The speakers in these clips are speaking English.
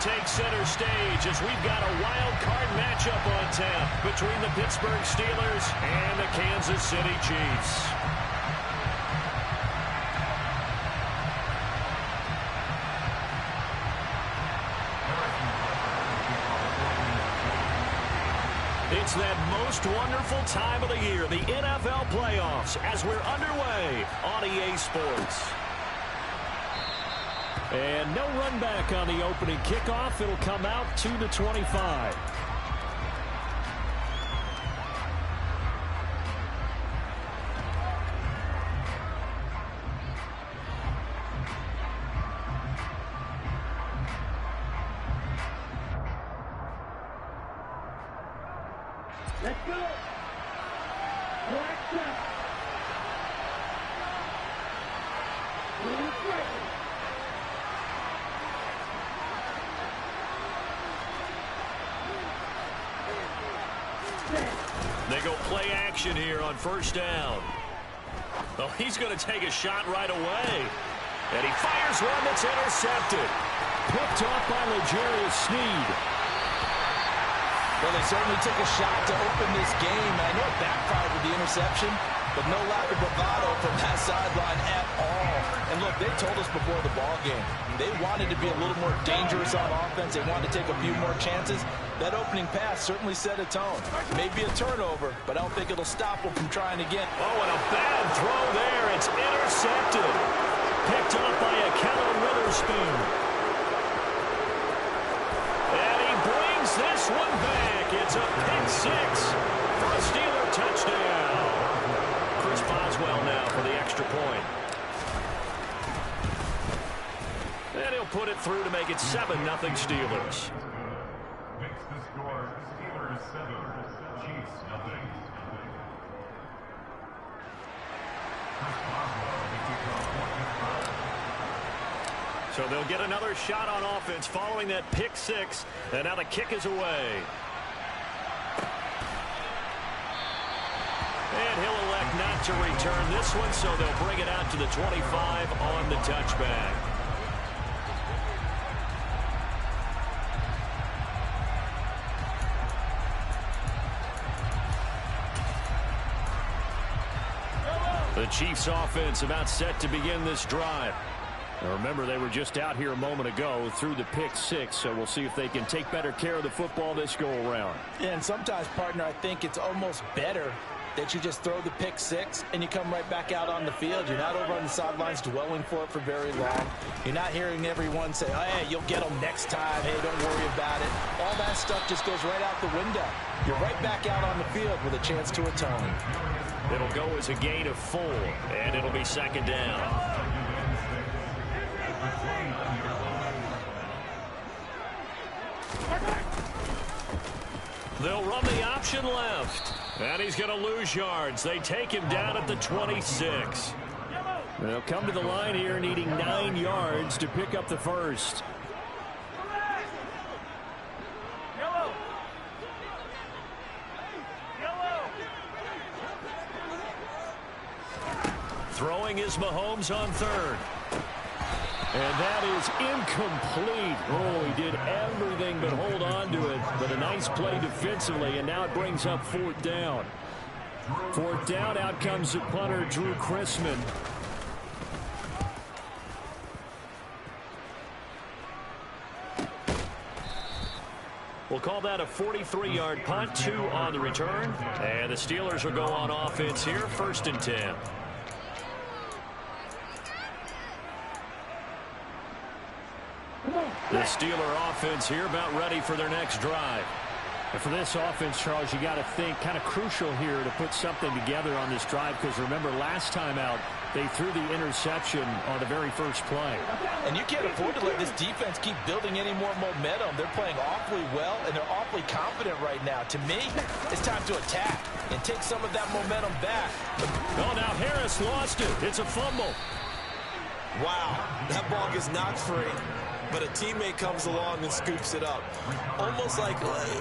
take center stage as we've got a wild card matchup on tap between the Pittsburgh Steelers and the Kansas City Chiefs. It's that most wonderful time of the year, the NFL playoffs, as we're underway on EA Sports. And no run back on the opening kickoff. It'll come out to the 25. Let's go. Black shot. They go play action here on first down. Oh, he's going to take a shot right away. And he fires one that's intercepted. Picked off by L'Jarius Sneed. Well, they certainly took a shot to open this game. I know it backfired with the interception, but no lack of bravado from that sideline at all. And look, they told us before the ball game, they wanted to be a little more dangerous on offense. They wanted to take a few more chances. That opening pass certainly set a tone. Maybe a turnover, but I don't think it'll stop them from trying again. Oh, and a bad throw there. It's intercepted. Picked up by a Kellen Witherspoon. And he brings this one back. It's a pick six for a Steeler touchdown. Chris Boswell now for the extra point. And he'll put it through to make it 7-0 Steelers. Makes the score Steelers 7, Chiefs 0. So they'll get another shot on offense following that pick six. And now the kick is away. And he'll elect not to return this one, so they'll bring it out to the 25 on the touchback. The Chiefs offense about set to begin this drive. Now remember, they were just out here a moment ago through the pick six, so we'll see if they can take better care of the football this go around. And sometimes, partner, I think it's almost better that you just throw the pick six and you come right back out on the field. You're not over on the sidelines dwelling for it for very long. You're not hearing everyone say, oh, hey, you'll get them next time. Hey, don't worry about it. All that stuff just goes right out the window. You're right back out on the field with a chance to atone. It'll go as a gain of 4, and it'll be second down. They'll run the option left. And he's going to lose yards. They take him down at the 26. They'll come to the line here needing 9 yards to pick up the first. Throwing is Mahomes on third. And that is incomplete. Oh, he did everything but hold on to it. But a nice play defensively, and now it brings up fourth down. Fourth down, out comes the punter, Drew Chrisman. We'll call that a 43-yard punt, 2 on the return. And the Steelers will go on offense here, 1st and 10. The Steeler offense here about ready for their next drive. And for this offense, Charles, you got to think kind of crucial here to put something together on this drive, because remember last time out they threw the interception on the very first play. And you can't afford to let this defense keep building any more momentum. They're playing awfully well, and they're awfully confident right now. To me, it's time to attack and take some of that momentum back. Oh, now Harris lost it. It's a fumble. Wow, that ball gets knocked free, but a teammate comes along and scoops it up.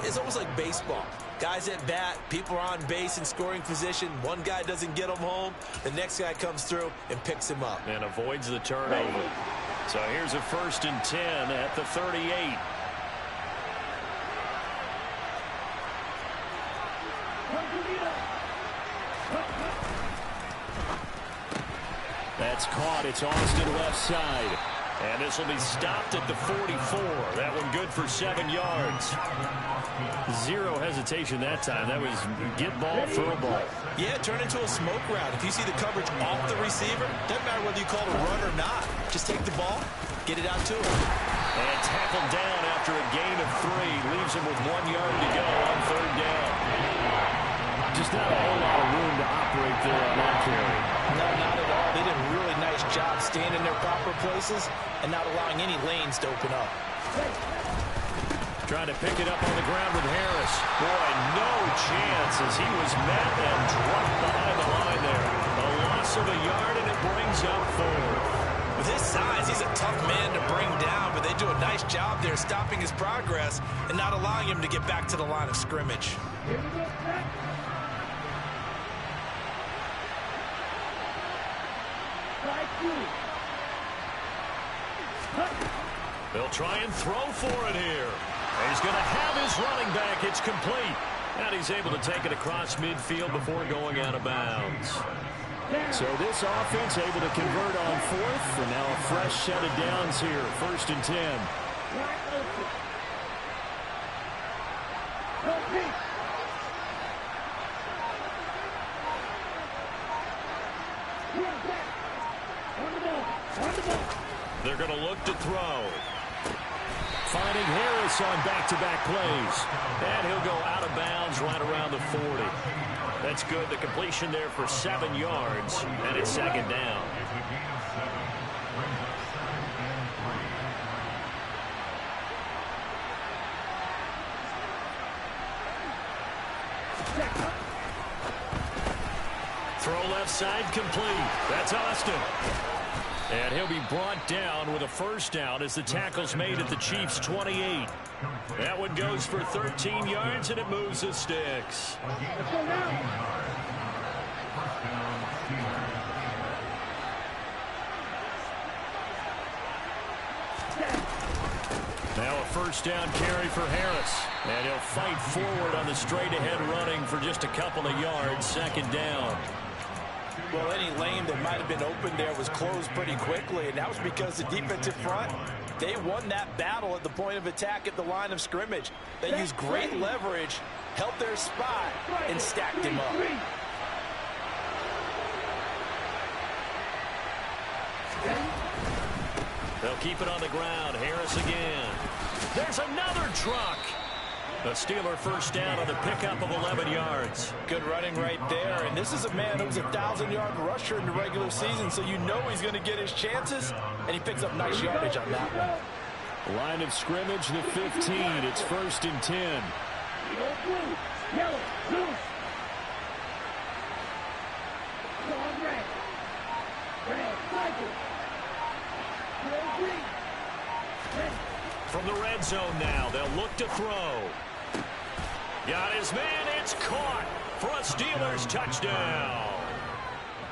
It's almost like baseball. Guys at bat, people are on base in scoring position. One guy doesn't get him home. The next guy comes through and picks him up. And avoids the turnover. So here's a 1st and 10 at the 38. That's caught. It's Austin left side. And this will be stopped at the 44. That one good for 7 yards. Zero hesitation that time. That was get ball, throw ball. Yeah, turn into a smoke route. If you see the coverage off the receiver, doesn't matter whether you call it a run or not. Just take the ball, get it out to him. And tackled down after a gain of 3. Leaves him with 1 yard to go on 3rd down. Just not a whole lot of room to operate there on that carry. No, not at all. They did a really nice job staying in their proper places and not allowing any lanes to open up. Trying to pick it up on the ground with Harris. Boy, no chance as he was met and dropped behind the line there. A loss of a yard, and it brings up 4. With his size, he's a tough man to bring down, but they do a nice job there stopping his progress and not allowing him to get back to the line of scrimmage. They'll try and throw for it here. He's going to have his running back. It's complete. And he's able to take it across midfield before going out of bounds. So this offense able to convert on 4th. And now a fresh set of downs here. 1st and 10. They're going to look to throw. Finding Harris on back-to-back plays. And he'll go out of bounds right around the 40. That's good. The completion there for 7 yards. And it's 2nd down. Throw left side complete. That's Austin. And he'll be brought down with a 1st down as the tackle's made at the Chiefs' 28. That one goes for 13 yards, and it moves the sticks. Now a 1st down carry for Harris. And he'll fight forward on the straight-ahead running for just a couple of yards. 2nd down. Well, any lane that might have been open there was closed pretty quickly, and that was because the defensive front, they won that battle at the point of attack at the line of scrimmage. They used great leverage, held their spot, and stacked him up. They'll keep it on the ground. Harris again. There's another truck. The Steeler 1st down on the pickup of 11 yards. Good running right there. And this is a man who was a 1,000-yard rusher in the regular season, so you know he's going to get his chances, and he picks up nice yardage on that one. Line of scrimmage, the 15. It's 1st and 10. From the red zone now, they'll look to throw. Got his man, it's caught for a Steelers touchdown.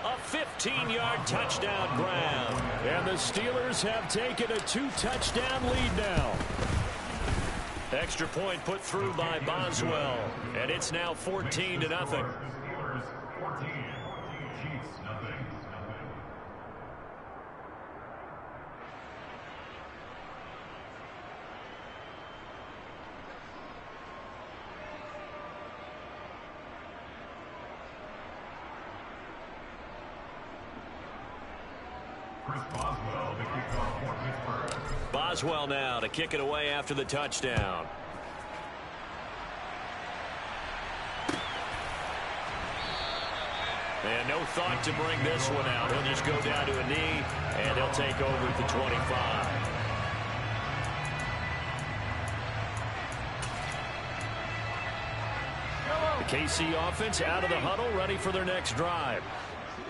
A 15-yard touchdown grab. And the Steelers have taken a 2-touchdown lead now. Extra point put through by Boswell. And it's now 14-0. Steelers 14, Chiefs nothing. Boswell now to kick it away after the touchdown. And no thought to bring this one out. He'll just go down to a knee, and he'll take over at the 25. The KC offense out of the huddle, ready for their next drive.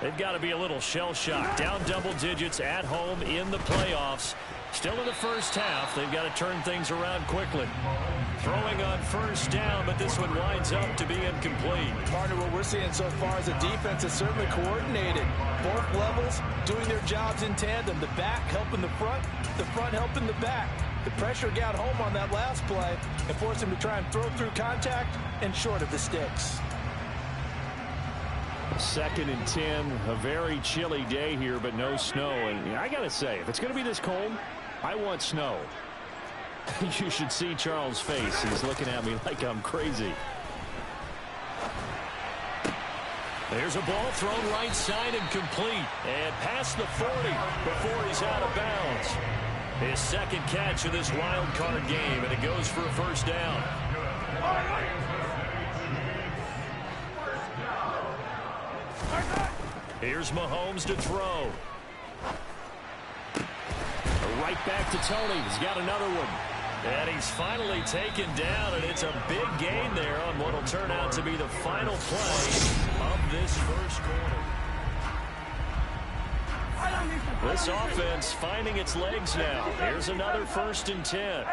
They've got to be a little shell-shocked. Down double digits at home in the playoffs. Still in the 1st half. They've got to turn things around quickly. Throwing on 1st down, but this one winds up to be incomplete. Partner, what we're seeing so far is a defense that's certainly coordinated. Both levels doing their jobs in tandem. The back helping the front helping the back. The pressure got home on that last play and forced him to try and throw through contact and short of the sticks. 2nd and 10, a very chilly day here, but no snow. And I got to say, if it's going to be this cold, I want snow. You should see Charles' face. He's looking at me like I'm crazy. There's a ball thrown right side and complete. And past the 40 before he's out of bounds. His second catch of this wild card game, and it goes for a first down. Here's Mahomes to throw. Right back to Tony. He's got another one. And he's finally taken down, and it's a big gain there on what will turn out to be the final play of this first quarter. This offense finding its legs now. Here's another 1st and 10.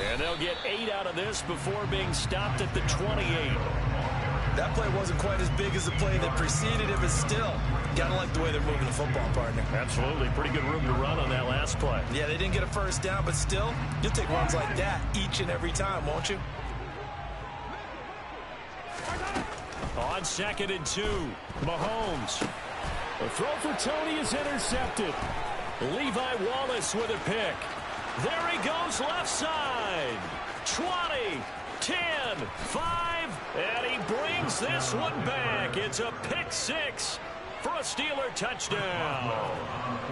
And they'll get 8 out of this before being stopped at the 28. That play wasn't quite as big as the play that preceded it, but still, gotta like the way they're moving the football, partner. Absolutely. Pretty good room to run on that last play. Yeah, they didn't get a first down, but still, you'll take runs like that each and every time, won't you? On 2nd and 2, Mahomes. The throw for Tony is intercepted. Levi Wallace with a pick. There he goes left side. 20, 10, 5, and he brings this one back. It's a pick 6 for a Steeler touchdown.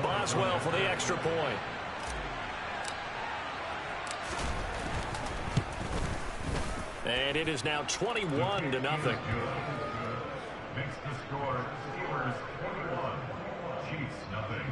Boswell for the extra point. And it is now 21-0. Makes the score Steelers 21, Chiefs nothing.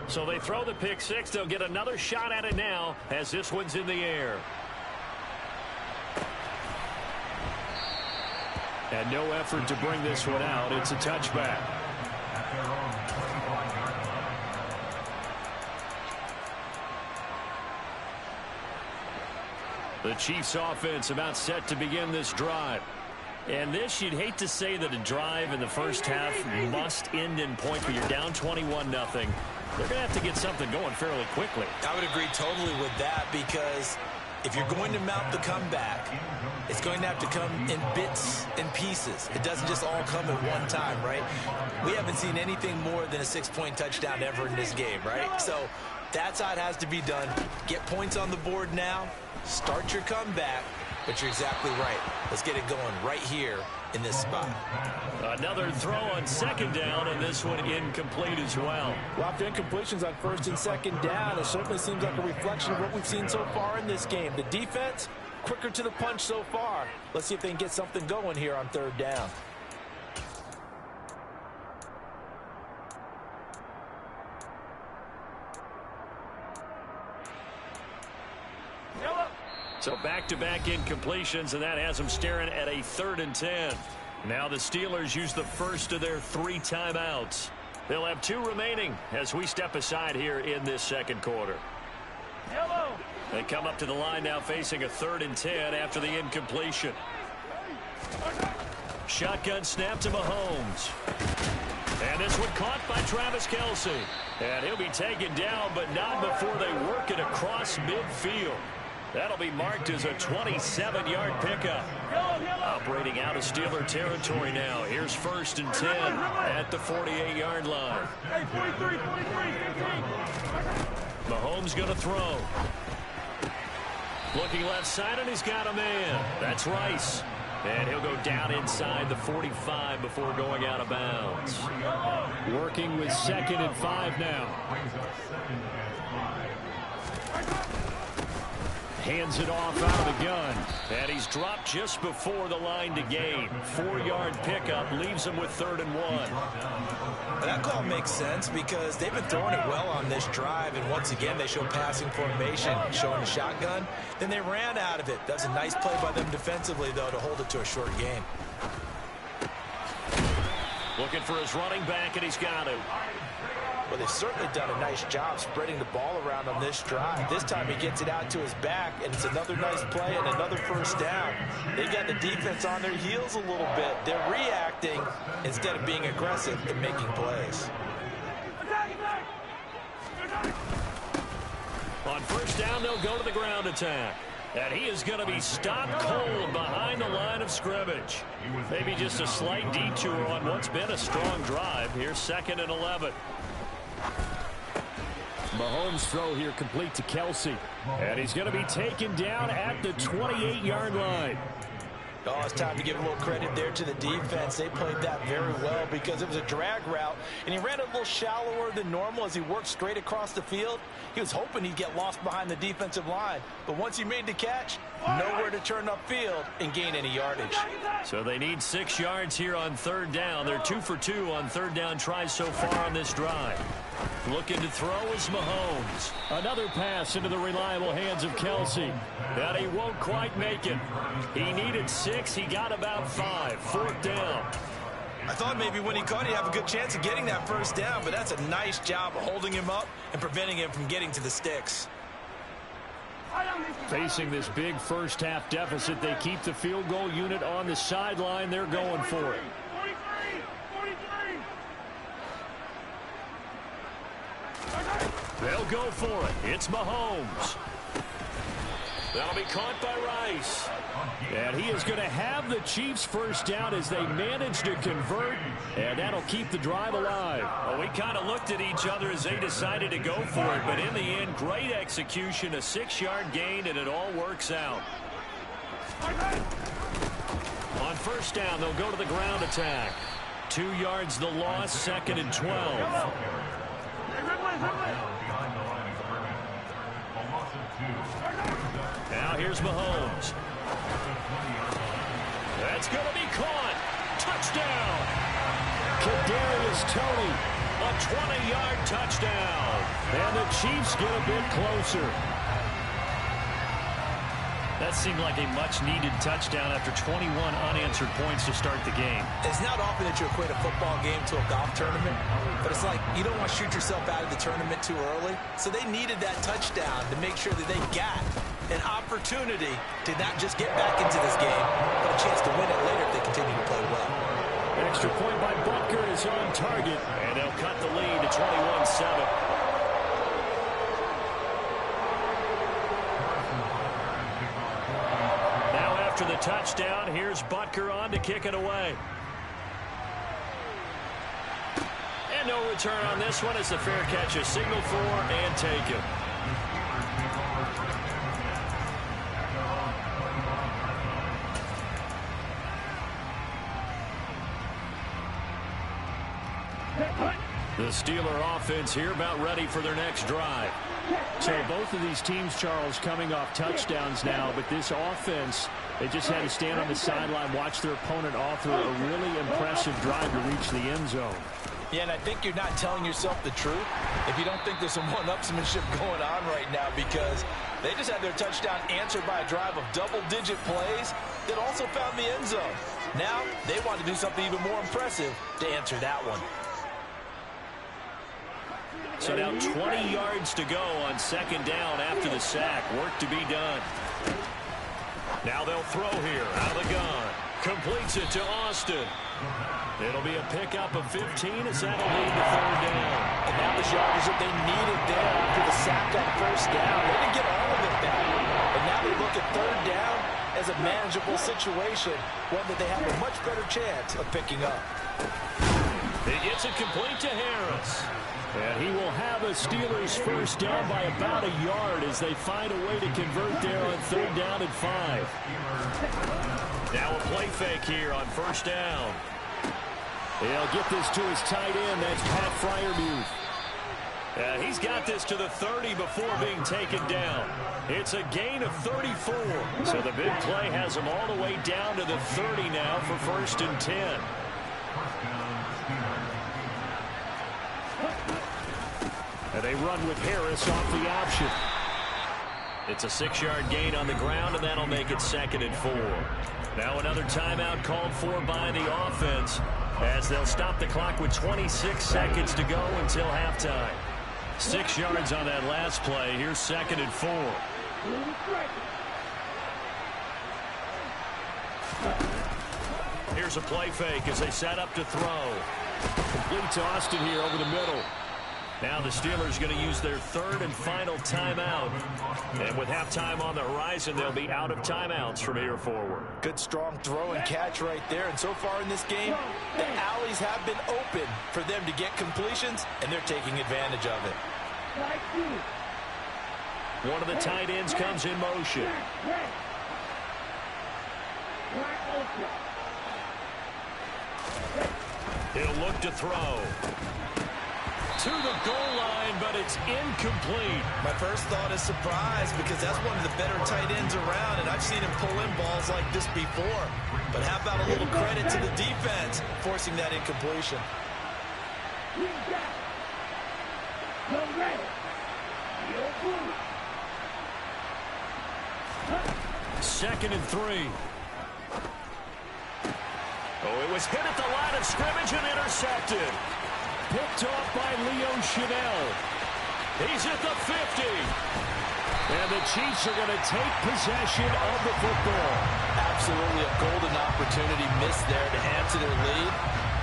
So they throw the pick 6. They'll get another shot at it now as this one's in the air. And no effort to bring this one out. It's a touchback. The Chiefs offense about set to begin this drive. And this, you'd hate to say that a drive in the first half must end in point, but you're down 21-0. They're going to have to get something going fairly quickly. I would agree totally with that, because if you're going to mount the comeback, it's going to have to come in bits and pieces. It doesn't just all come at one time, right? We haven't seen anything more than a 6-point touchdown ever in this game, right? So that's how it has to be done. Get points on the board now. Start your comeback. But you're exactly right. Let's get it going right here in this spot. Another throw on 2nd down, and this one incomplete as well. Well, after incompletions on 1st and 2nd down, it certainly seems like a reflection of what we've seen so far in this game. The defense, quicker to the punch so far. Let's see if they can get something going here on 3rd down. So back-to-back incompletions, and that has them staring at a 3rd and 10. Now the Steelers use the first of their 3 timeouts. They'll have 2 remaining as we step aside here in this second quarter. They come up to the line now facing a 3rd and 10 after the incompletion. Shotgun snap to Mahomes. And this one caught by Travis Kelce. And he'll be taken down, but not before they work it across midfield. That'll be marked as a 27-yard pickup. Operating out of Steeler territory now. Here's 1st and 10 at the 48-yard line. Mahomes going to throw. Looking left side, and he's got a man. That's Rice. And he'll go down inside the 45 before going out of bounds. Working with 2nd and 5 now. Hands it off out of the gun. And he's dropped just before the line to gain. 4-yard pickup leaves him with 3rd and 1. That call makes sense because they've been throwing it well on this drive. And once again, they show passing formation, showing the shotgun. Then they ran out of it. That's a nice play by them defensively, though, to hold it to a short game. Looking for his running back, and he's got him. Well, they've certainly done a nice job spreading the ball around on this drive. This time he gets it out to his back, and it's another nice play and another first down. They've got the defense on their heels a little bit. They're reacting instead of being aggressive and making plays. On first down, they'll go to the ground attack. And he is going to be stopped cold behind the line of scrimmage. Maybe just a slight detour on what's been a strong drive. Here's 2nd and 11. Mahomes' throw here complete to Kelsey. And he's going to be taken down at the 28-yard line. Oh, it's time to give a little credit there to the defense. They played that very well because it was a drag route, and he ran a little shallower than normal as he worked straight across the field. He was hoping he'd get lost behind the defensive line, but once he made the catch, nowhere to turn upfield and gain any yardage. So they need 6 yards here on 3rd down. They're 2 for 2 on 3rd down tries so far on this drive. Looking to throw is Mahomes. Another pass into the reliable hands of Kelsey. And he won't quite make it. He needed 6. He got about 5. 4th down. I thought maybe when he caught, he'd have a good chance of getting that first down, but that's a nice job of holding him up and preventing him from getting to the sticks. Facing this big first-half deficit, they keep the field goal unit on the sideline. They're going for it. They'll go for it. It's Mahomes. That'll be caught by Rice. And he is going to have the Chiefs first down as they manage to convert, and that'll keep the drive alive. Well, we kind of looked at each other as they decided to go for it, but in the end, great execution, a 6-yard gain, and it all works out. On first down, they'll go to the ground attack. 2 yards the loss, 2nd and 12. Now here's Mahomes. That's going to be caught. Touchdown. Kadarius Toney, a 20-yard touchdown. And the Chiefs get a bit closer. That seemed like a much-needed touchdown after 21 unanswered points to start the game. It's not often that you equate a football game to a golf tournament, but it's like you don't want to shoot yourself out of the tournament too early. So they needed that touchdown to make sure that they got an opportunity to not just get back into this game, but a chance to win it later if they continue to play well. Extra point by Butker is on target, and they'll cut the lead to 21-7. After the touchdown, here's Butker on to kick it away. And no return on this one as the fair catch is signaled for and taken. The Steeler offense here about ready for their next drive. So both of these teams, Charles, coming off touchdowns now, but this offense, they just had to stand on the sideline, watch their opponent author a really impressive drive to reach the end zone. Yeah, and I think you're not telling yourself the truth if you don't think there's some one-upsmanship going on right now, because they just had their touchdown answered by a drive of double-digit plays that also found the end zone. Now they want to do something even more impressive to answer that one. So now 20 yards to go on 2nd down after the sack. Work to be done. Now they'll throw here out of the gun. Completes it to Austin. It'll be a pickup of 15 as that'll lead to 3rd down. And now the yardage that they needed there after the sack on first down. They didn't get all of it back. But now they look at 3rd down as a manageable situation, one that they have a much better chance of picking up. He gets it complete to Harris. And he will have a Steelers first down by about a yard as they find a way to convert there on 3rd down and 5. Now a play fake here on first down. He'll get this to his tight end. That's Pat Freiermuth. He's got this to the 30 before being taken down. It's a gain of 34. So the big play has him all the way down to the 30 now for 1st and 10. And they run with Harris off the option. It's a 6-yard gain on the ground, and that'll make it 2nd and 4. Now another timeout called for by the offense. as they'll stop the clock with 26 seconds to go until halftime. 6 yards on that last play. Here's 2nd and 4. Here's a play fake as they set up to throw. Complete to Austin here over the middle. Now the Steelers going to use their 3rd and final timeout. And with halftime on the horizon, they'll be out of timeouts from here forward. Good strong throw and catch right there. And so far in this game, the alleys have been open for them to get completions, and they're taking advantage of it. One of the tight ends comes in motion. He'll look to throw. To the goal line, but it's incomplete. My first thought is surprise, because that's one of the better tight ends around, and I've seen him pull in balls like this before. But how about a little credit to the defense forcing that incompletion? 2nd and 3. Oh, it was hit at the line of scrimmage and intercepted. Picked off by Leo Chanel. He's at the 50. And the Chiefs are going to take possession of the football. Absolutely a golden opportunity missed there to add to their lead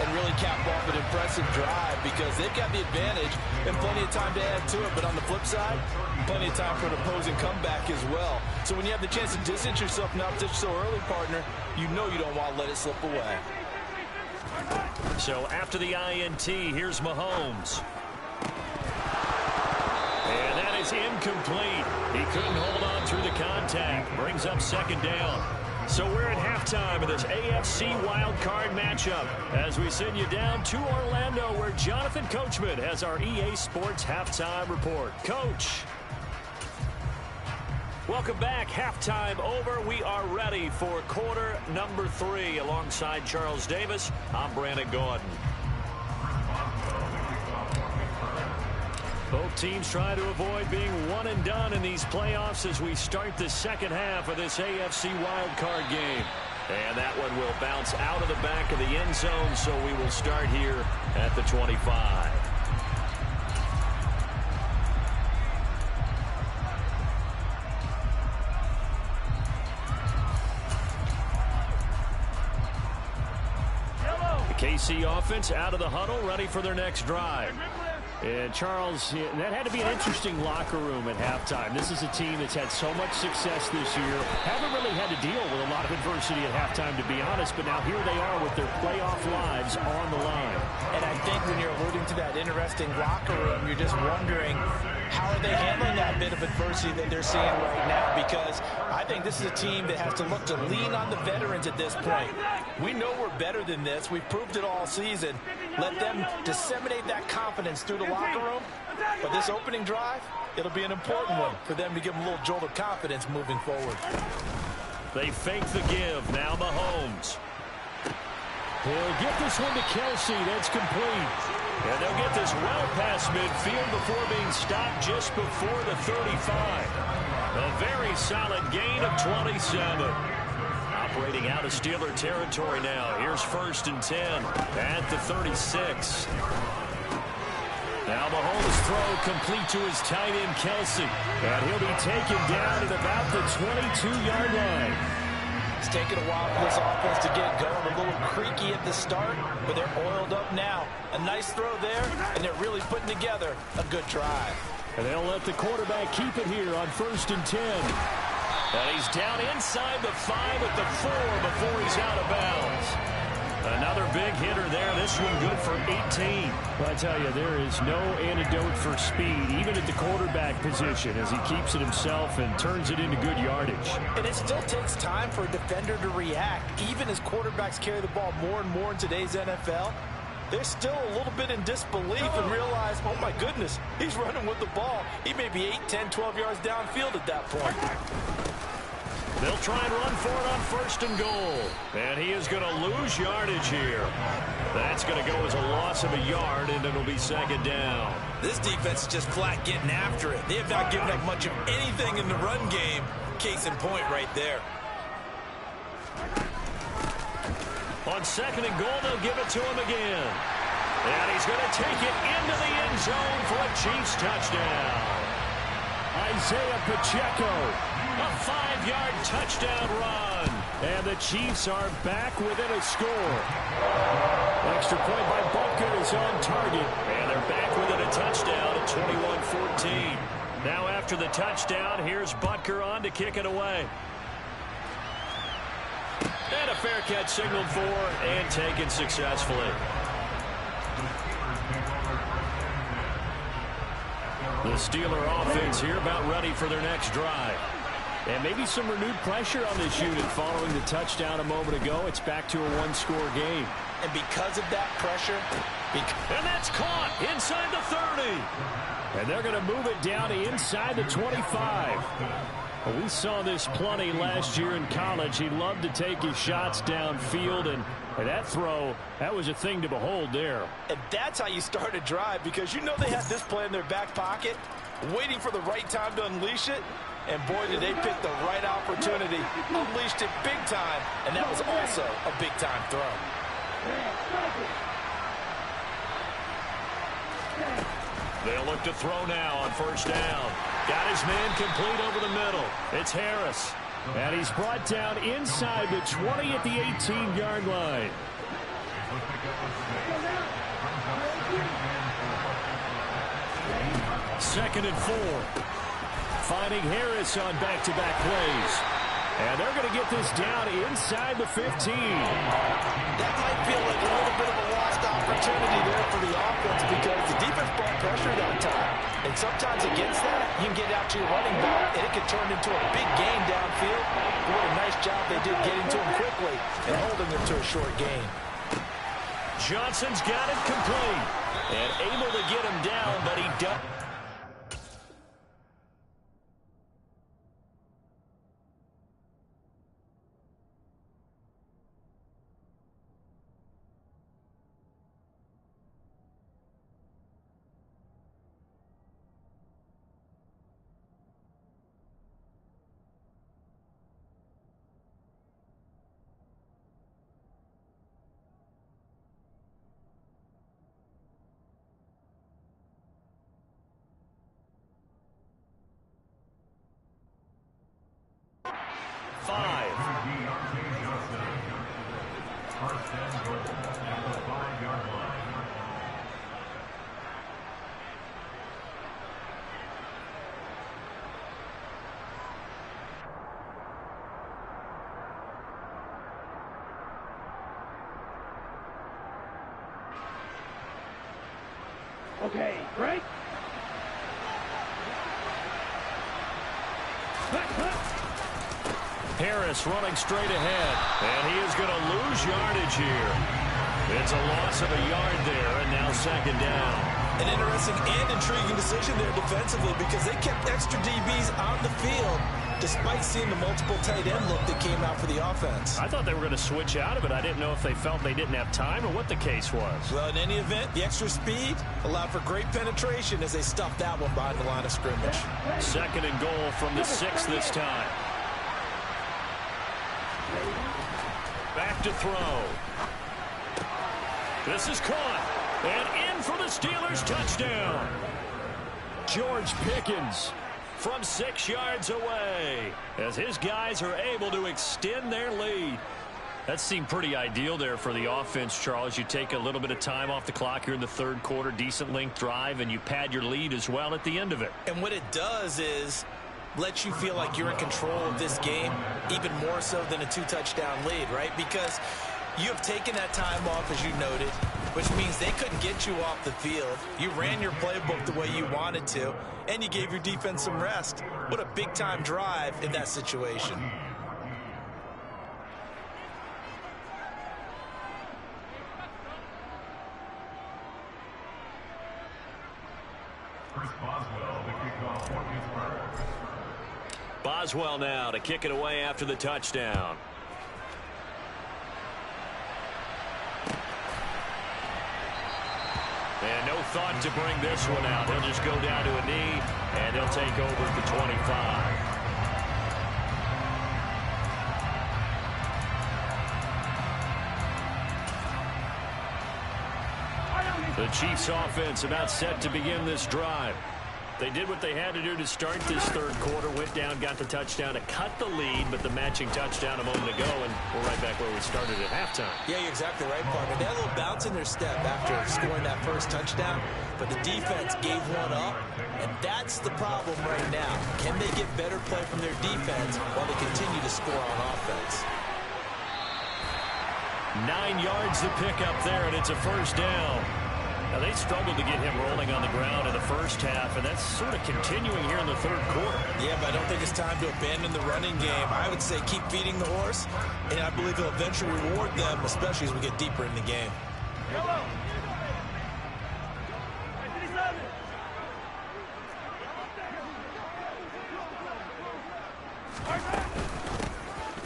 and really cap off an impressive drive, because they've got the advantage and plenty of time to add to it. But on the flip side, plenty of time for an opposing comeback as well. So when you have the chance to distance yourself from that so early, partner, you know you don't want to let it slip away. So after the INT, here's Mahomes. And that is incomplete. He couldn't hold on through the contact. Brings up 2nd down. So we're at halftime of this AFC Wildcard matchup as we send you down to Orlando, where Jonathan Coachman has our EA Sports Halftime Report. Coach. Welcome back. Halftime over. We are ready for quarter number 3. Alongside Charles Davis, I'm Brandon Gordon. Both teams try to avoid being one and done in these playoffs as we start the second half of this AFC wildcard game. And that one will bounce out of the back of the end zone, so we will start here at the 25. KC offense out of the huddle, ready for their next drive. And Charles, that had to be an interesting locker room at halftime. This is a team that's had so much success this year. Haven't really had to deal with a lot of adversity at halftime, to be honest, but now here they are with their playoff lives on the line. And I think when you're alluding to that interesting locker room, you're just wondering, how are they handling that bit of adversity that they're seeing right now? Because I think this is a team that has to look to lean on the veterans at this point. We know we're better than this. We've proved it all season. Let them disseminate that confidence through the locker room. But this opening drive, it'll be an important one for them to give them a little jolt of confidence moving forward. They fake the give. Now Mahomes. He'll get this one to Kelsey. That's complete. And they'll get this well past midfield before being stopped just before the 35. A very solid gain of 27. Operating out of Steeler territory now. Here's 1st and 10 at the 36. Now Mahomes' throw complete to his tight end, Kelsey. And he'll be taken down at about the 22-yard line. It's taken a while for this offense to get going. A little creaky at the start, but they're oiled up now. A nice throw there, and they're really putting together a good drive. And they'll let the quarterback keep it here on 1st and 10. And he's down inside the 5 at the 4 before he's out of bounds. Another big hitter there. This one good for 18. Well, I tell you, there is no antidote for speed, even at the quarterback position, as he keeps it himself and turns it into good yardage. And it still takes time for a defender to react. Even as quarterbacks carry the ball more and more in today's NFL, they're still a little bit in disbelief and realize, oh my goodness, he's running with the ball. He may be 8, 10, 12 yards downfield at that point. They'll try and run for it on 1st and goal. And he is going to lose yardage here. That's going to go as a loss of a yard, and it'll be 2nd down. This defense is just flat getting after it. They have not given up much of anything in the run game. Case in point right there. On second and goal, they'll give it to him again. And he's going to take it into the end zone for a Chiefs touchdown. Isaiah Pacheco, a 5-yard touchdown run. And the Chiefs are back within a score. Extra point by Butker is on target. And they're back within a touchdown at 21-14. Now after the touchdown, here's Butker on to kick it away. And a fair catch signaled for and taken successfully. The Steeler offense here about ready for their next drive. And maybe some renewed pressure on this unit following the touchdown a moment ago. It's back to a one-score game. And because of that pressure... And that's caught inside the 30. And they're going to move it down to inside the 25. Well, we saw this plenty last year in college. He loved to take his shots downfield, and that throw, that was a thing to behold there. And that's how you start a drive, because you know they had this play in their back pocket, waiting for the right time to unleash it. And boy, did they pick the right opportunity. Unleashed it big time, and that was also a big-time throw. They'll look to throw now on first down. Got his man complete over the middle. It's Harris. And he's brought down inside the 20 at the 18-yard line. Second and 4. Finding Harris on back-to-back plays. And they're going to get this down inside the 15. That might feel like a little bit of a lost opportunity there for the offense, because the defense brought pressure that time. And sometimes against that, you can get out to your running back, and it can turn into a big gain downfield. What a nice job they did getting to him quickly and holding him to a short gain. Johnson's got it complete. And able to get him down, but he does. Okay, break. Harris running straight ahead, and he is going to lose yardage here. It's a loss of a yard there, and now second down. An interesting and intriguing decision there defensively, because they kept extra DBs on the field despite seeing the multiple tight end look that came out for the offense. I thought they were going to switch out of it. I didn't know if they felt they didn't have time or what the case was. Well, in any event, the extra speed allowed for great penetration as they stuffed that one behind the line of scrimmage. Second and goal from the 6 this time. Back to throw. This is caught. And in for the Steelers touchdown. George Pickens from 6 yards away as his guys are able to extend their lead. That seemed pretty ideal there for the offense, Charles. You take a little bit of time off the clock here in the third quarter, decent length drive, and you pad your lead as well at the end of it. And what it does is let you feel like you're in control of this game, even more so than a 2-touchdown lead, right? Because you have taken that time off, as you noted, which means they couldn't get you off the field. You ran your playbook the way you wanted to, and you gave your defense some rest. What a big-time drive in that situation. Boswell now to kick it away after the touchdown. And no thought to bring this one out. He'll just go down to a knee, and he'll take over at the 25. The Chiefs offense about set to begin this drive. They did what they had to do to start this third quarter. Went down, got the touchdown to cut the lead, but the matching touchdown a moment ago, and we're right back where we started at halftime. Yeah, you're exactly right, partner. They had a little bounce in their step after scoring that first touchdown, but the defense gave one up, and that's the problem right now. Can they get better play from their defense while they continue to score on offense? 9 yards to pick up there, and it's a first down. Now, they struggled to get him rolling on the ground in the first half, and that's sort of continuing here in the third quarter. Yeah, but I don't think it's time to abandon the running game. I would say keep feeding the horse, and I believe he'll eventually reward them, especially as we get deeper in the game.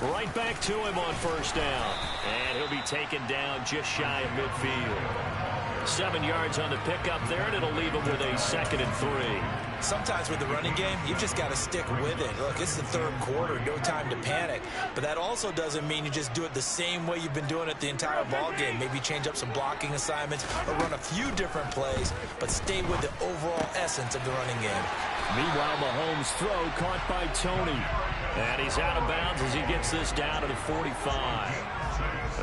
Right back to him on first down, and he'll be taken down just shy of midfield. 7 yards on the pickup there, and it'll leave him with a 2nd and 3. Sometimes with the running game, you've just got to stick with it. Look, it's the third quarter, no time to panic. But that also doesn't mean you just do it the same way you've been doing it the entire ball game. Maybe change up some blocking assignments or run a few different plays, but stay with the overall essence of the running game. Meanwhile, Mahomes' throw caught by Tony. And he's out of bounds as he gets this down to the 45.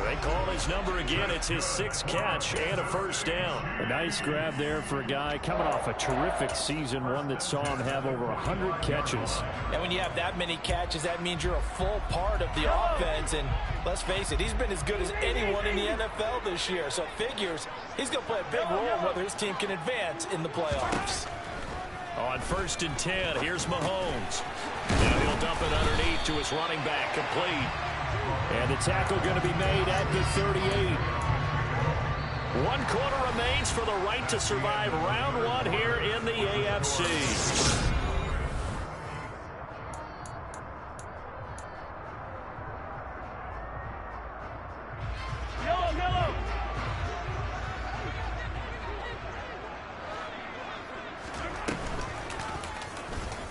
They call his number again. It's his 6th catch and a first down. A nice grab there for a guy coming off a terrific season, one that saw him have over 100 catches. And when you have that many catches, that means you're a full part of the offense. And let's face it, he's been as good as anyone in the NFL this year. So it figures he's going to play a big role in whether his team can advance in the playoffs. On 1st and 10, here's Mahomes. Now he'll dump it underneath to his running back, complete. And the tackle going to be made at the 38. 1 quarter remains for the right to survive round 1 here in the AFC. Yellow.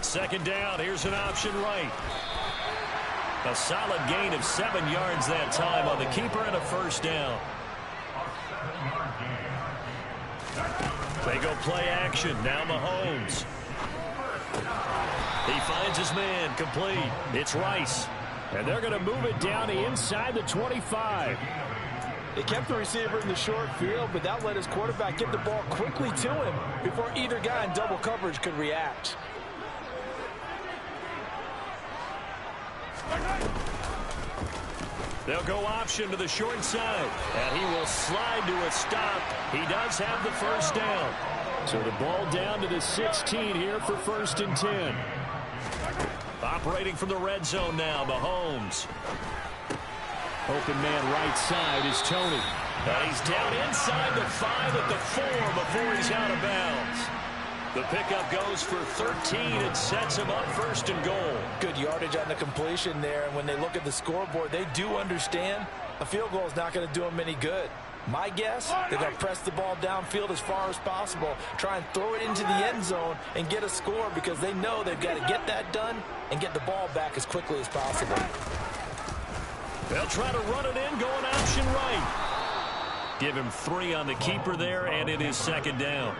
2nd down, here's an option right. A solid gain of 7 yards that time on the keeper and a first down. They go play action. Now Mahomes. He finds his man, complete. It's Rice. And they're going to move it down inside the 25. They kept the receiver in the short field, but that let his quarterback get the ball quickly to him before either guy in double coverage could react. They'll go option to the short side, and he will slide to a stop. He does have the first down. So the ball down to the 16 here for 1st and 10. Operating from the red zone now, Mahomes. Open man right side is Tony. And he's down inside the 5 at the 4 before he's out of bounds. The pickup goes for 13. It sets him up 1st and goal. Good yardage on the completion there. And when they look at the scoreboard, they do understand a field goal is not going to do them any good. My guess, they're going to press the ball downfield as far as possible, try and throw it into the end zone and get a score because they know they've got to get that done and get the ball back as quickly as possible. They'll try to run it in, going option right. Give him 3 on the keeper there, and it is 2nd down.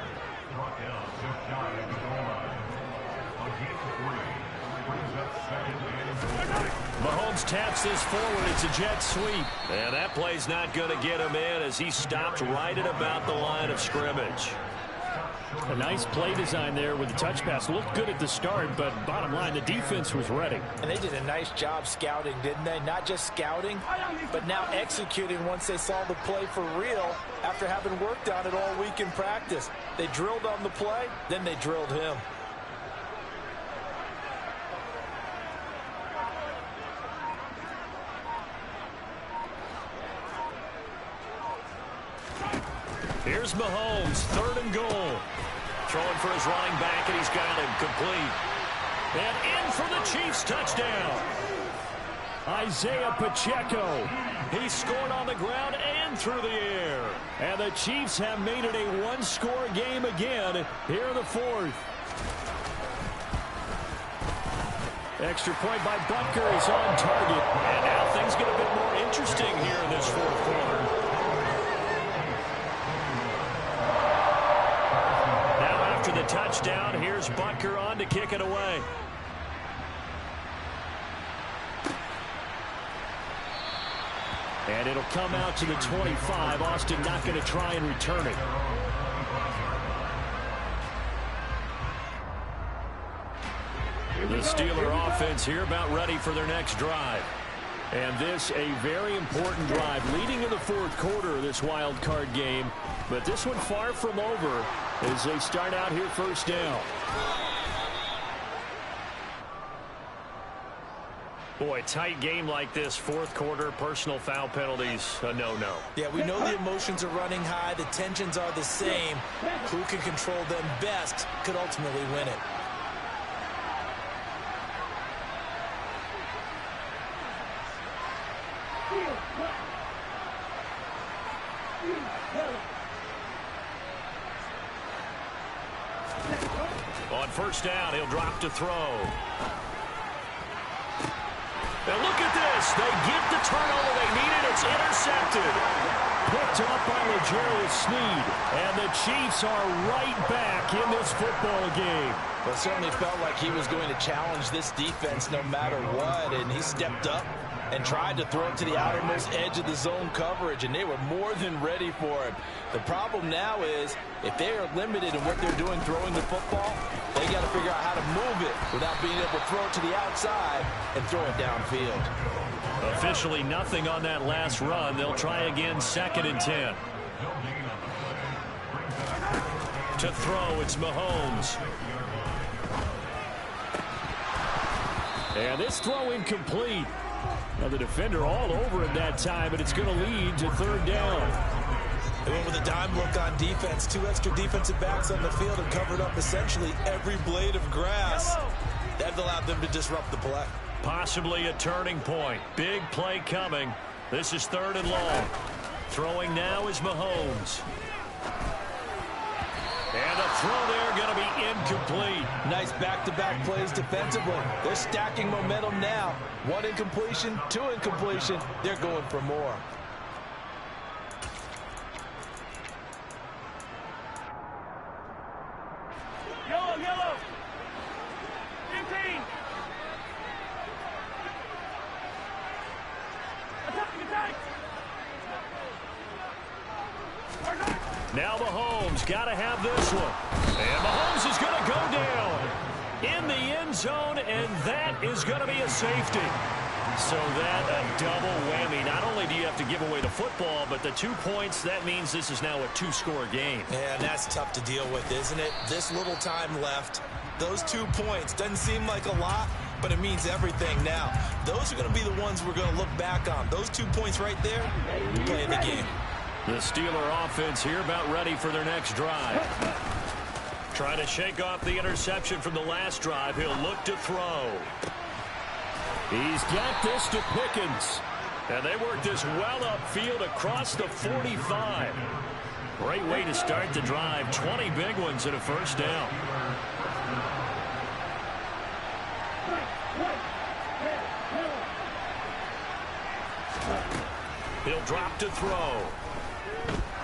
Mahomes taps this forward. It's a jet sweep. And that play's not going to get him in as he stopped right at about the line of scrimmage. A nice play design there with the touch pass. Looked good at the start, but bottom line, the defense was ready. And they did a nice job scouting, didn't they? Not just scouting, but now executing once they saw the play for real after having worked on it all week in practice. They drilled on the play, then they drilled him. Here's Mahomes, 3rd and goal. Throwing for his running back, and he's got him complete. And in for the Chiefs touchdown. Isaiah Pacheco. He scored on the ground and through the air. And the Chiefs have made it a one-score game again here in the 4th. Extra point by Butker is on target. And now things get a bit more interesting here in this 4th quarter. to the touchdown. Here's Butker on to kick it away. And it'll come out to the 25. Austin not going to try and return it. The Steeler offense here about ready for their next drive. And this a very important drive leading in the fourth quarter of this wild card game. But this one far from over as they start out here first down. Boy, tight game like this, fourth quarter, personal foul penalties, a no-no. Yeah, we know the emotions are running high. The tensions are the same. Who can control them best could ultimately win it. On first down, he'll drop to throw. Now look at this. They get the turnover they needed. It's intercepted. Picked up by L'Jarius Sneed. And the Chiefs are right back in this football game. Well, it certainly felt like he was going to challenge this defense no matter what. And he stepped up and tried to throw it to the outermost edge of the zone coverage, and they were more than ready for it. The problem now is if they are limited in what they're doing throwing the football, they got to figure out how to move it without being able to throw it to the outside and throw it downfield. Officially nothing on that last run. They'll try again, 2nd and 10. To throw, it's Mahomes. And this throw incomplete. Now the defender all over him that time, but it's going to lead to 3rd down. They went with a dime look on defense. 2 extra defensive backs on the field and covered up essentially every blade of grass. That allowed them to disrupt the play. Possibly a turning point. Big play coming. This is 3rd and long. Throwing now is Mahomes. And a throw there going to be incomplete. Nice back-to-back plays defensively. They're stacking momentum now. 1 incompletion, 2 incompletion. They're going for more. Yellow. 15. Attack. Now Mahomes got to have this one. And Mahomes is going to go down in the end zone, and that is going to be a safety. So that a double whammy. Not only do you have to give away the football, but the 2 points, that means this is now a 2-score game. Yeah, and that's tough to deal with, isn't it? This little time left. Those 2 points doesn't seem like a lot, but it means everything now. Those are going to be the ones we're going to look back on. Those 2 points right there, play the game. The Steeler offense here about ready for their next drive. Trying to shake off the interception from the last drive. He'll look to throw. He's got this to Pickens. And they work this well upfield across the 45. Great way to start the drive. 20 big ones and a first down. He'll drop to throw.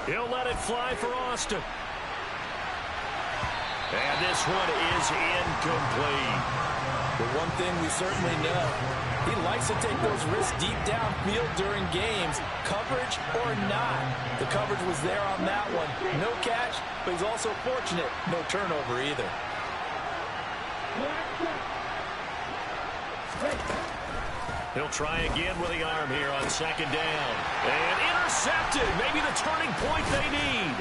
He'll let it fly for Austin. And this one is incomplete. The one thing we certainly know, he likes to take those risks deep downfield during games, coverage or not. The coverage was there on that one. No catch, but he's also fortunate. No turnover either. He'll try again with the arm here on 2nd down. And intercepted. Maybe the turning point they need.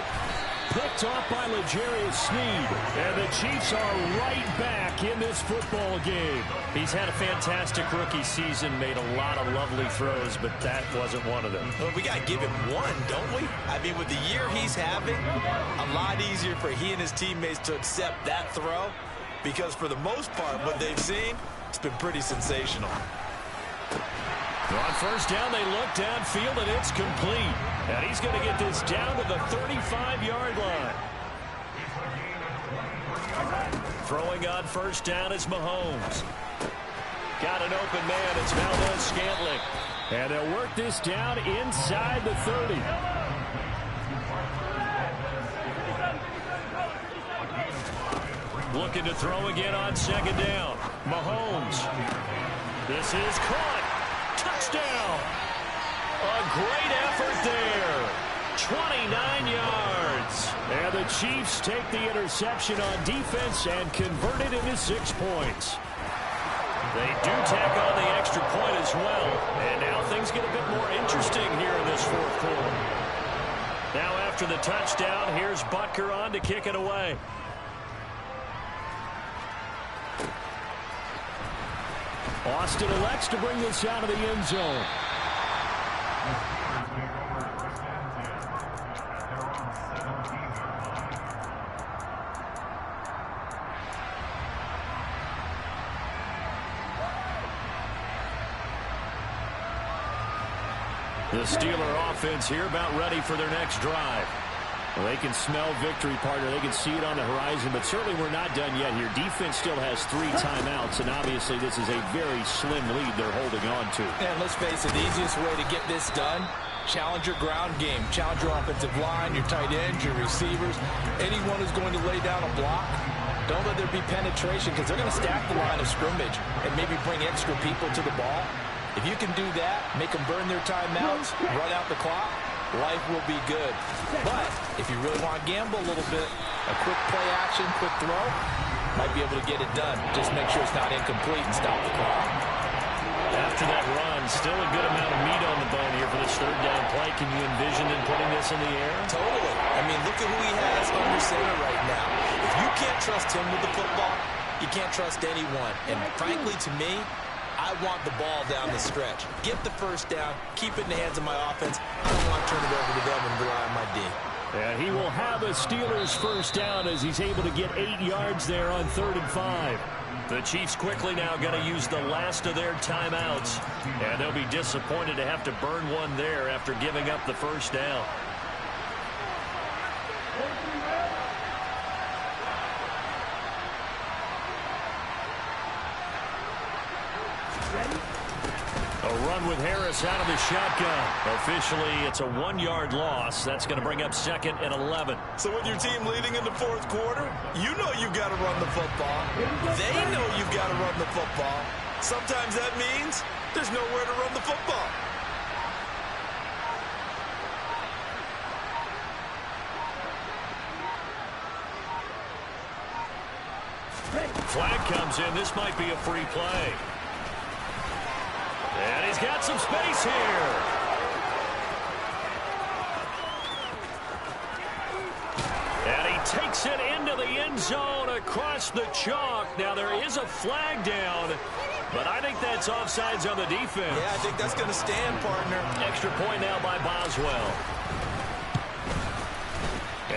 Picked off by L'Jarius Sneed. And the Chiefs are right back in this football game. He's had a fantastic rookie season, made a lot of lovely throws, but that wasn't one of them. Well, we got to give him one, don't we? I mean, with the year he's having, a lot easier for he and his teammates to accept that throw, because for the most part, what they've seen, it's been pretty sensational. On first down, they look downfield, and it's complete. And he's going to get this down to the 35-yard line. Throwing on first down is Mahomes. Got an open man. It's Valdez-Scantling. And they'll work this down inside the 30. Looking to throw again on second down. Mahomes. This is caught. Touchdown. A great effort there. 29 yards. And the Chiefs take the interception on defense and convert it into 6 points. They do tack on the extra point as well. And now things get a bit more interesting here in this fourth quarter. Now after the touchdown, here's Butker on to kick it away. Austin elects to bring this out of the end zone. The Steeler offense here about ready for their next drive. Well, they can smell victory, partner. They can see it on the horizon, but certainly we're not done yet here. Defense still has 3 timeouts, and obviously this is a very slim lead they're holding on to. And let's face it, the easiest way to get this done, challenge your ground game. Challenge your offensive line, your tight ends, your receivers. Anyone who's going to lay down a block, don't let there be penetration because they're going to stack the line of scrimmage and maybe bring extra people to the ball. If you can do that, make them burn their timeouts, run out the clock, life will be good. But if you really want to gamble a little bit, a quick play action, quick throw, might be able to get it done. Just make sure it's not incomplete and stop the clock. After that run, still a good amount of meat on the bone here for this third down play. Can you envision them putting this in the air? Totally. I mean, look at who he has under center right now. If you can't trust him with the football, you can't trust anyone. And frankly, to me, I want the ball down the stretch. Get the first down. Keep it in the hands of my offense. I don't want to turn it over to them and rely on my D. And he will have a Steelers first down as he's able to get 8 yards there on 3rd and 5. The Chiefs quickly now going to use the last of their timeouts. And they'll be disappointed to have to burn one there after giving up the first down. A run with Harris out of the shotgun. Officially, it's a 1-yard loss. That's going to bring up 2nd and 11. So with your team leading in the fourth quarter, you know you've got to run the football. They know you've got to run the football. Sometimes that means there's nowhere to run the football. Flag comes in. This might be a free play. And he's got some space here. And he takes it into the end zone across the chalk. Now there is a flag down, but I think that's offsides on the defense. Yeah, I think that's going to stand, partner. Extra point now by Boswell.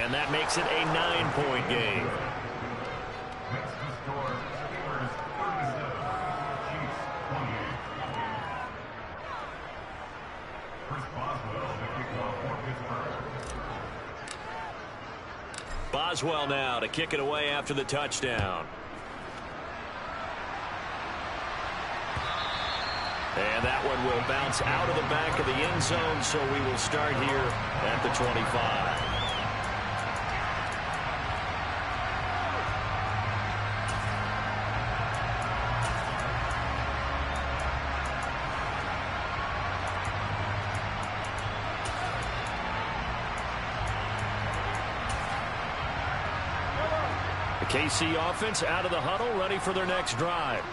And that makes it a 9-point game. Boswell now to kick it away after the touchdown. And that one will bounce out of the back of the end zone, so we will start here at the 25. KC offense out of the huddle, ready for their next drive.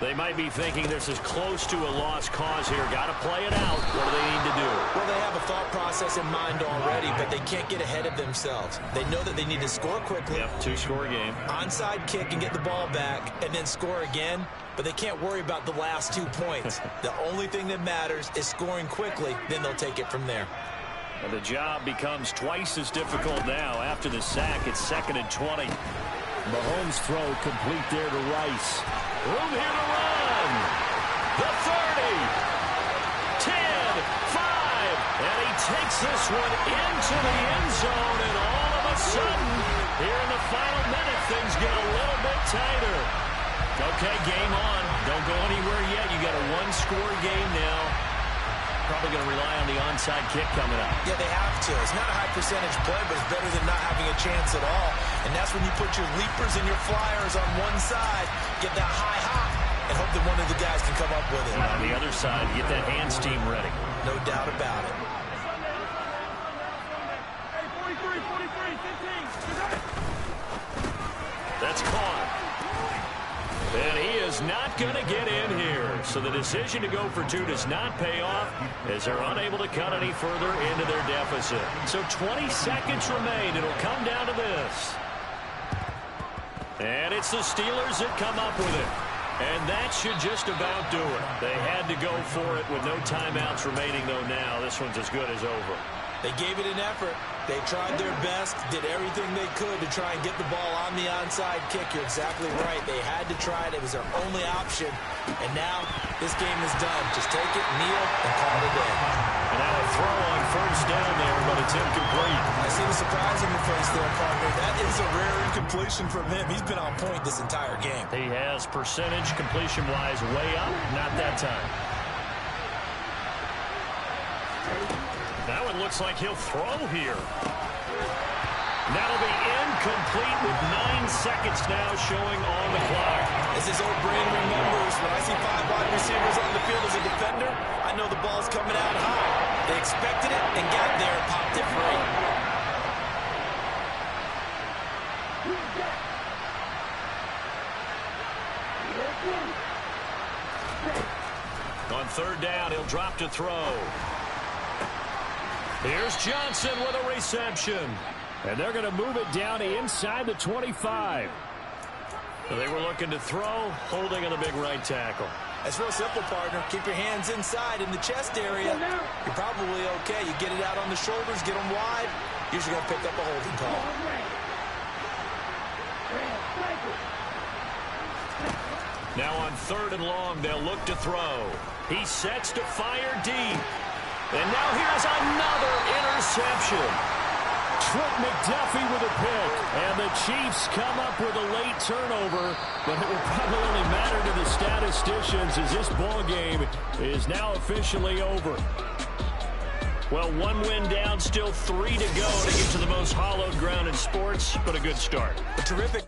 They might be thinking this is close to a lost cause here. Got to play it out. What do they need to do? Well, they have a thought process in mind already, but they can't get ahead of themselves. They know that they need to score quickly. Yep, 2-score game. Onside kick and get the ball back and then score again, but they can't worry about the last 2 points. The only thing that matters is scoring quickly, then they'll take it from there. And the job becomes twice as difficult now. After the sack, it's 2nd and 20. Mahomes' throw complete there to Rice. Room here to run. The 30. 10. 5. And he takes this one into the end zone. And all of a sudden, here in the final minute, things get a little bit tighter. Okay, game on. Don't go anywhere yet. You got a 1-score game now. Probably going to rely on the onside kick coming up. Yeah, they have to. It's not a high percentage play, but it's better than not having a chance at all. And that's when you put your leapers and your flyers on one side, get that high hop, and hope that one of the guys can come up with it. And on the other side, get that hands team ready. No doubt about it. Hey, 43, 15. That's caught. And he is not going to get in here. So the decision to go for two does not pay off as they're unable to cut any further into their deficit. So 20 seconds remain. It'll come down to this. And it's the Steelers that come up with it. And that should just about do it. They had to go for it with no timeouts remaining, though now. This one's as good as over. They gave it an effort. They tried their best, did everything they could to try and get the ball on the onside kick. You're exactly right. They had to try it. It was their only option. And now this game is done. Just take it, kneel, and call it a day. And now a throw on first down there, but it's incomplete. I see the surprise on your face there, partner. That is a rare incompletion from him. He's been on point this entire game. He has percentage completion-wise way up. Not that time. Now it looks like he'll throw here. That'll be incomplete with 9 seconds now showing on the clock. As his old brain remembers, when I see 5 wide receivers on the field as a defender, I know the ball's coming out high. They expected it and got there and popped it free. On third down, he'll drop to throw. Here's Johnson with a reception. And they're going to move it down to inside the 25. So they were looking to throw, holding on the big right tackle. It's real simple, partner. Keep your hands inside in the chest area. You're probably okay. You get it out on the shoulders, get them wide. Usually going to pick up a holding call. Now on third and long, they'll look to throw. He sets to fire deep. And now here's another interception. Trent McDuffie with a pick. And the Chiefs come up with a late turnover. But it will probably only matter to the statisticians as this ball game is now officially over. Well, 1 win down, still 3 to go to get to the most hallowed ground in sports, but a good start. A terrific